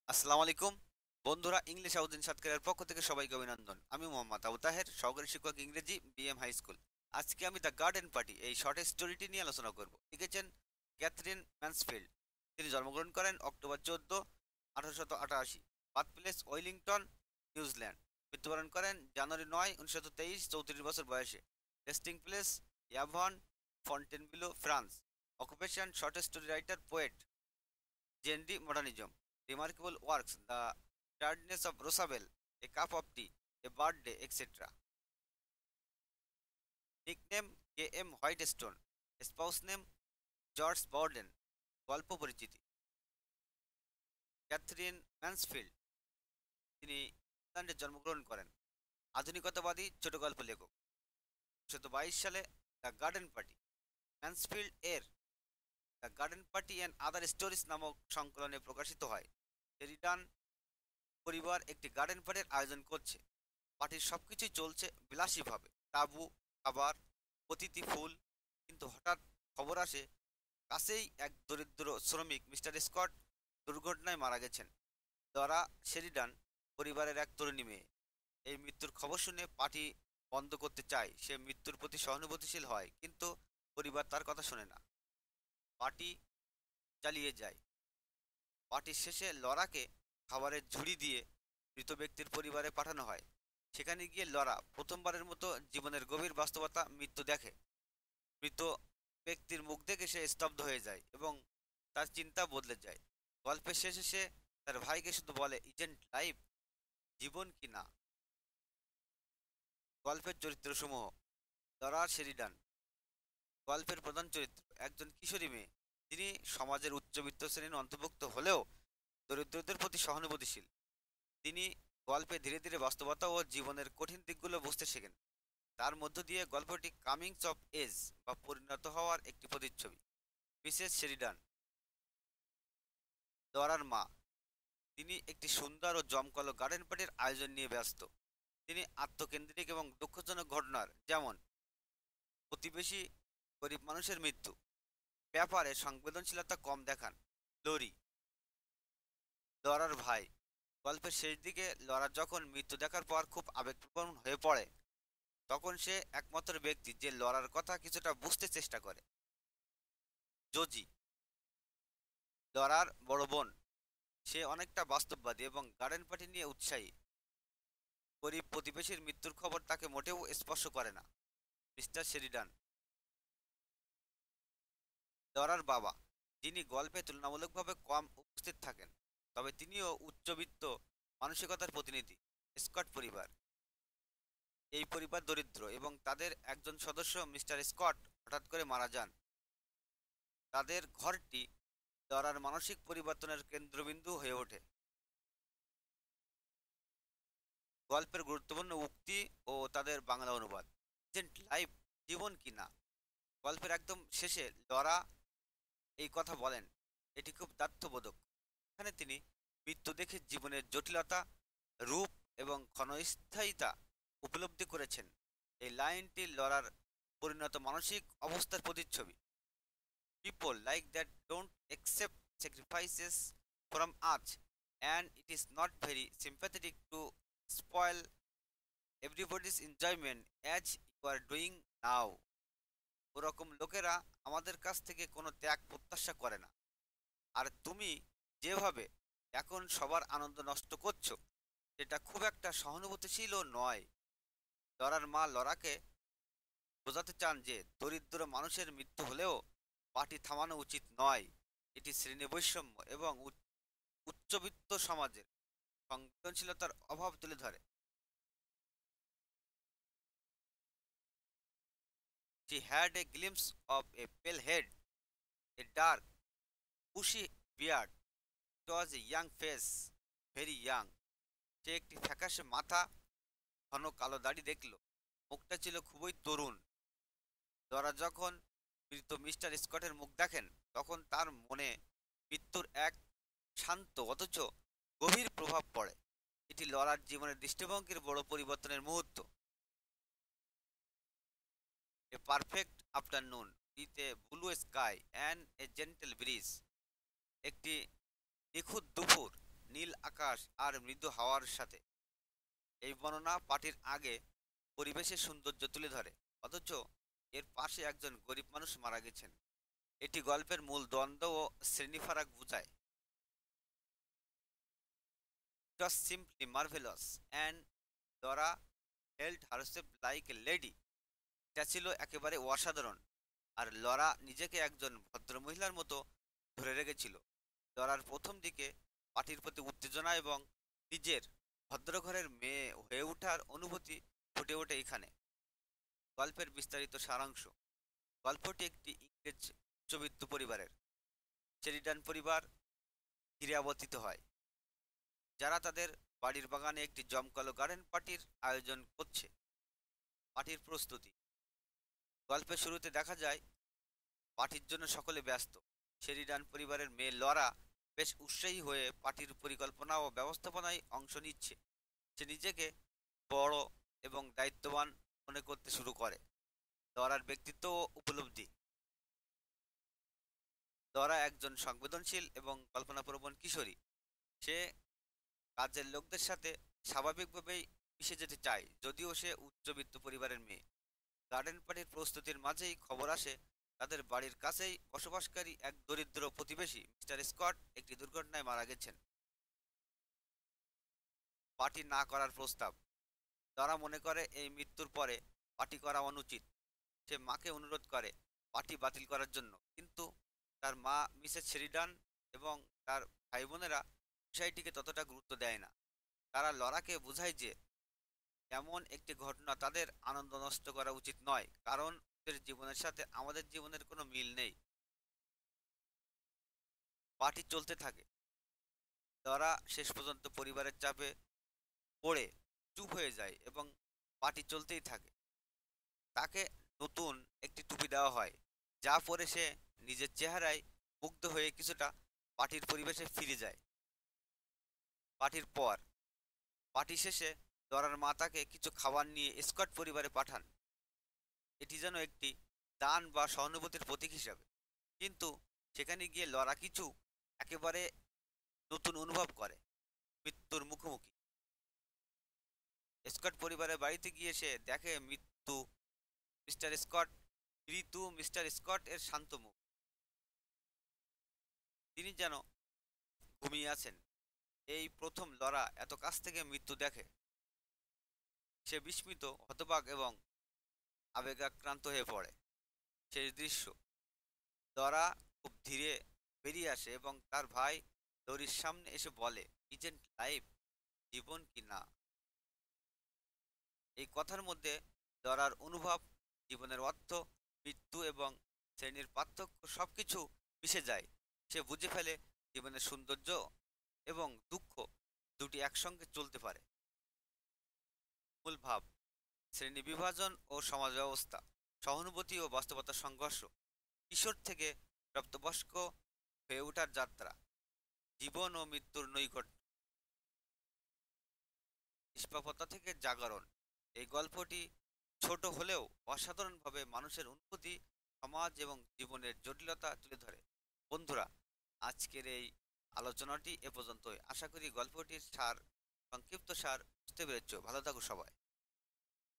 আসসালামু আলাইকুম বন্ধুরা, ইংলিশ আউদিন সাতক্ষীরার পক্ষ থেকে সবাইকে অভিনন্দন। আমি মোহাম্মদ আবু তাহের, সহকারী শিক্ষক ইংরেজি, বিএম হাই স্কুল। আজকে আমি দ্য গার্ডেন পার্টি এই শর্ট স্টোরিটি নিয়ে আলোচনা করব। লিখেছেন ক্যাথরিন ম্যান্সফিল্ড। তিনি জন্মগ্রহণ করেন October 14, 1888। Birth place Wellington, New Zealand. মৃত্যুবরণ করেন জানুয়ারি 9, 1923, 34 বছর বয়সে। Resting place Avon, Fontainebleau, France. Occupation short story writer, poet. Genre modernism, remarkable works, The Tardiness of Rosabelle, A Cup of Tea, A Birthday, etc. Nickname K.M. Whitestone, Spouse name George Borden. গল্প পরিচিতি Catherine Mansfield. তিনি ইংল্যান্ডে জন্মগ্রহণ করেন। আধুনিকতাবাদী ছোট গল্প লেখক। 1922 সালে দ্য গার্ডেন পার্টি ম্যান্সফিল্ড এর the garden party and other stories নামক সংকলনে প্রকাশিত হয়। শেরিডান পরিবার একটি গার্ডেন পার্টির আয়োজন করছে। পার্টির সবকিছুই চলছে বিলাসীভাবে, তাঁবু, খাবার, অতিথি, ফুল। কিন্তু হঠাৎ খবর আসে কাছেই এক দরিদ্র শ্রমিক মিস্টার স্কট দুর্ঘটনায় মারা গেছেন। দরা শেরিডান পরিবারের এক তরুণী মেয়ে। এই মৃত্যুর খবর শুনে পার্টি বন্ধ করতে চায়। সে মৃত্যুর প্রতি সহানুভূতিশীল হয়, কিন্তু পরিবার তার কথা শোনে না। পার্টি চালিয়ে যায়। পার্টির শেষে লরাকে খাবারের ঝুড়ি দিয়ে মৃত ব্যক্তির পরিবারে পাঠানো হয়। সেখানে গিয়ে লরা প্রথমবারের মতো জীবনের গভীর বাস্তবতা, মৃত্যু দেখে। মৃত ব্যক্তির মুখ দেখে সে স্তব্ধ হয়ে যায় এবং তার চিন্তা বদলে যায়। গল্পের শেষে সে তার ভাইকে শুধু বলে, ইজেন্ট লাইফ, জীবন কি না? গল্পের চরিত্রসমূহ লরা শেরিডান। গল্পের প্রধান চরিত্র একজন কিশোরী মেয়ে। তিনি সমাজের উচ্চবিত্ত শ্রেণীর অন্তর্ভুক্ত হলেও দরিদ্রদের প্রতি সহানুভূতিশীল। তিনি গল্পে ধীরে ধীরে বাস্তবতা ও জীবনের কঠিন দিকগুলো বুঝতে শেখেন। তার মধ্য দিয়ে গল্পটি কামিংস অফ এজ বা পরিণত হওয়ার একটি প্রতিচ্ছবি। মিসেস শেরিডান, দরার মা। তিনি একটি সুন্দর ও জমকালো গার্ডেন পার্টির আয়োজন নিয়ে ব্যস্ত। তিনি আত্মকেন্দ্রিক এবং দুঃখজনক ঘটনার, যেমন প্রতিবেশী গরিব মানুষের মৃত্যু, ব্যাপারে সংবেদনশীলতা কম দেখান। লরি, লরার ভাই। গল্পের শেষ দিকে লরা যখন মৃত্যু দেখার পর খুব আবেগপ্রবণ হয়ে পড়ে, তখন সে একমাত্র ব্যক্তি যে লরার কথা কিছুটা বুঝতে চেষ্টা করে। জোজি, লরার বড় বোন। সে অনেকটা বাস্তববাদী এবং গার্ডেন পার্টি নিয়ে উৎসাহী। গরিব প্রতিবেশীর মৃত্যুর খবর তাকে মোটেও স্পর্শ করে না। মিস্টার শেরিডান, লরার বাবা, যিনি গল্পে তুলনামূলকভাবে কম উপস্থিত থাকেন, তবে তিনিও উচ্চবিত্ত মানসিকতার প্রতিনিধি। স্কট পরিবার। এই পরিবার দরিদ্র এবং তাদের একজন সদস্য মিস্টার স্কট হঠাৎ করে মারা যান। তাদের ঘরটি লরার মানসিক পরিবর্তনের কেন্দ্রবিন্দু হয়ে ওঠে। গল্পের গুরুত্বপূর্ণ উক্তি ও তাদের বাংলা অনুবাদ। এজেন্ট লাইফ, জীবন কি না? গল্পের একদম শেষে লরা এই কথা বলেন। এটি খুব দ্ব্যর্থবোধক। এখানে তিনি মৃত্যু দেখে জীবনের জটিলতা, রূপ এবং ক্ষণস্থায়িতা উপলব্ধি করেছেন। এই লাইনটি লরার পরিণত মানসিক অবস্থার প্রতিচ্ছবি। People like that don't accept sacrifices from us, and it is not very sympathetic to spoil everybody's enjoyment as you are doing now. ওরকম লোকেরা আমাদের কাছ থেকে কোনো ত্যাগ প্রত্যাশা করে না। আর তুমি যেভাবে এখন সবার আনন্দ নষ্ট করছো, সেটা খুব একটা সহানুভূতিশীলও নয়। লরার মা লরাকে বোঝাতে চান যে দরিদ্র মানুষের মৃত্যু হলেও পার্টি থামানো উচিত নয়। এটি শ্রেণী বৈষম্য এবং উচ্চবিত্ত সমাজের সংবেদনশীলতার অভাব তুলে ধরে। She had a glimpse of a pale head, a dark, bushy beard. It was a young face, very young. সে একটি ফ্যাকাশে মাথা, ঘন কালো দাড়ি দেখল। মুখটা ছিল খুবই তরুণ। লরা যখন মৃত মিস্টার স্কটের মুখ দেখেন, তখন তার মনে মৃত্যুর এক শান্ত অথচ গভীর প্রভাব পড়ে। এটি লরার জীবনের দৃষ্টিভঙ্গির বড় পরিবর্তনের মুহূর্ত। এ perfect afternoon with a blue sky and a gentle bridge. একটি নিখুঁত দুপুর নীল আকাশ আর মৃদু হাওয়ার সাথে। এই বর্ণনা পার্টির আগে পরিবেশের সৌন্দর্য তুলে ধরে, অথচ এর পাশে একজন গরিব মানুষ মারা গেছেন। এটি গল্পের মূল দ্বন্দ্ব ও শ্রেণীফারাক বোঝায়। It was simply marvellous and Laura held herself like a lady. এটা ছিল একেবারে অসাধারণ, আর লরা নিজেকে একজন ভদ্রমহিলার মতো ধরে রেখেছিল। লরার প্রথম দিকে পার্টির প্রতি উত্তেজনা এবং নিজের ভদ্রঘরের মেয়ে হয়ে ওঠার অনুভূতি ফুটে ওঠে এখানে। গল্পের বিস্তারিত সারাংশ: গল্পটি একটি ইংরেজ উচ্চবিত্ত পরিবারের, শেরিডান পরিবার, ঘিরে আবর্তিত হয়, যারা তাদের বাড়ির বাগানে একটি জমকালো গার্ডেন পার্টির আয়োজন করছে। পার্টির প্রস্তুতি: গল্পের শুরুতে দেখা যায় পার্টির জন্য সকলে ব্যস্ত। শেরিডান পরিবারের মেয়ে লরা বেশ উৎসাহী হয়ে পার্টির পরিকল্পনা ও ব্যবস্থাপনায় অংশ নিচ্ছে। সে নিজেকে বড় এবং দায়িত্ববান মনে করতে শুরু করে। লরার ব্যক্তিত্ব ও উপলব্ধি: লরা একজন সংবেদনশীল এবং কল্পনাপ্রবণ কিশোরী। সে কাজের লোকদের সাথে স্বাভাবিকভাবেই মিশে যেতে চায়, যদিও সে উচ্চবিত্ত পরিবারের মেয়ে। গার্ডেন পার্টির প্রস্তুতির মাঝেই খবর আসে তাদের বাড়ির কাছেই বসবাসকারী এক দরিদ্র প্রতিবেশী মিস্টার স্কট একটি দুর্ঘটনায় মারা গেছেন। পার্টি না করার প্রস্তাব: তারা মনে করে এই মৃত্যুর পরে পার্টি করা অনুচিত। সে মাকে অনুরোধ করে পার্টি বাতিল করার জন্য, কিন্তু তার মা মিসেস শেরিডান এবং তার ভাই বোনেরা বিষয়টিকে ততটা গুরুত্ব দেয় না। তারা লরাকে বোঝায় যে এমন একটি ঘটনা তাদের আনন্দ নষ্ট করা উচিত নয়, কারণ ওদের জীবনের সাথে আমাদের জীবনের কোনো মিল নেই। পার্টি চলতে থাকে। লরা শেষ পর্যন্ত পরিবারের চাপে পড়ে চুপ হয়ে যায় এবং পার্টি চলতেই থাকে। তাকে নতুন একটি টুপি দেওয়া হয়, যা পরে সে নিজের চেহারায় মুগ্ধ হয়ে কিছুটা পার্টির পরিবেশে ফিরে যায়। পার্টির পর, পার্টি শেষে লরার মা তাকে কিছু খাবার নিয়ে স্কট পরিবারে পাঠান, এটি যেন একটি দান বা সহানুভূতির প্রতীক হিসাবে। কিন্তু সেখানে গিয়ে লরা কিছু একেবারে নতুন অনুভব করে: মৃত্যুর মুখোমুখি। স্কট পরিবারের বাড়িতে গিয়ে সে দেখে মৃত্যু মিস্টার স্কট এর শান্ত মুখ। তিনি যেন ঘুমিয়ে আছেন। এই প্রথম লরা এত কাছ থেকে মৃত্যু দেখে। সে বিস্মিত, হতবাক এবং আবেগাক্রান্ত হয়ে পড়ে। শেষ দৃশ্য: লরা খুব ধীরে বেরিয়ে আসে এবং তার ভাই লরির সামনে এসে বলে, ইজেন্ট লাইফ, জীবন কি না? এই কথার মধ্যে লরার অনুভব, জীবনের অর্থ, মৃত্যু এবং শ্রেণীর পার্থক্য সবকিছু মিশে যায়। সে বুঝে ফেলে জীবনের সৌন্দর্য এবং দুঃখ দুটি একসঙ্গে চলতে পারে। মূল ভাব: শ্রেণী বিভাজন ও সমাজ ব্যবস্থা, সহানুভূতি ও বাস্তবতার সংঘর্ষ, কিশোর থেকে প্রাপ্তবয়স্ক হয়ে ওঠার যাত্রা, জীবন ও মৃত্যুর নৈকট্য, নিষ্পাপতা থেকে জাগরণ। এই গল্পটি ছোট হলেও অসাধারণভাবে মানুষের অনুভূতি, সমাজ এবং জীবনের জটিলতা তুলে ধরে। বন্ধুরা, আজকের এই আলোচনাটি এ পর্যন্তই। আশা করি গল্পটির সংক্ষিপ্ত সার বুঝতে পেরেছ। ভালো থাকো সবাই।